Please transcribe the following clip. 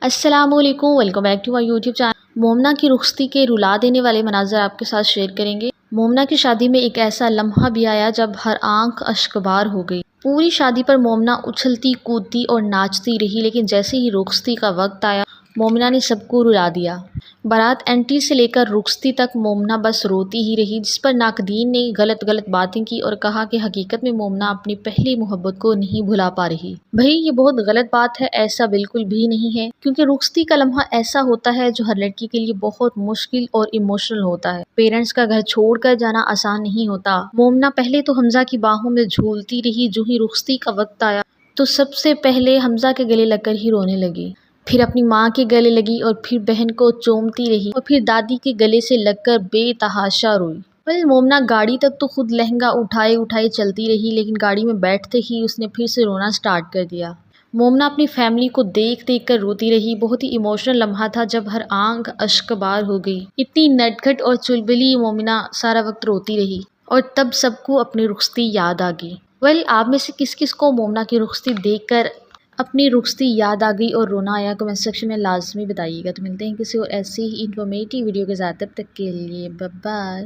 السلام علیکم، welcome back to my YouTube channel. Momina کی رخصتی کے رلا دینے والے مناظر آپ کے ساتھ شیئر کریں گے۔ مومنہ کی شادی میں ایک ایسا لمحہ بھی آیا جب ہر آنکھ اشکبار ہو گئی۔ پوری شادی پر مومنہ اچھلتی کودتی اور ناچتی رہی، لیکن جیسے ہی رخصتی کا وقت آیا مومنہ نے سب کو رلا دیا۔ بارات انٹری سے لے کر رخصتی تک مومنہ بس روتی ہی رہی، جس پر ناقدین نے غلط باتیں کی اور کہا کہ حقیقت میں مومنہ اپنی پہلی محبت کو نہیں بھلا پا رہی۔ بھئی یہ بہت غلط بات ہے، ایسا بالکل بھی نہیں ہے، کیونکہ رخصتی کا لمحہ ایسا ہوتا ہے جو ہر لڑکی کے لیے بہت مشکل اور ایموشنل ہوتا ہے۔ پیرنٹس کا گھر چھوڑ کر جانا آسان نہیں ہوتا۔ مومنہ پہلے تو حمزہ کی باہوں میں جھولتی رہی، جو ہی رخصتی کا وقت آیا تو سب سے پہلے حمزہ کے گلے لگ کر ہی رونے لگی، پھر اپنی ماں کے گلے لگی اور پھر بہن کو چومتی رہی اور پھر دادی کے گلے سے لگ کر بے تحاشا روئی۔ مومنہ گاڑی تک تو خود لہنگا اٹھائے چلتی رہی، لیکن گاڑی میں بیٹھتے ہی اس نے پھر سے رونا سٹارٹ کر دیا۔ مومنہ اپنی فیملی کو دیکھ کر روتی رہی۔ بہت ہی ایموشنل لمحہ تھا جب ہر آنکھ اشکبار ہو گئی۔ اتنی نٹکھٹ اور چلبلی مومنہ سارا وقت روتی رہی اور تب سب کو اپنی رخصتی یاد آ گئی۔ آپ میں سے کس کس کو مومنہ کی رخصتی دیکھ کر اپنی رخصتی یاد آ گئی اور رونا آیا، کمنٹ سیکشن میں لازمی بتائیے گا۔ تو ملتے ہیں کسی اور ایسی ہی انفارمیٹیو ویڈیو کے ساتھ، تب تک کے لیے بائے بائے۔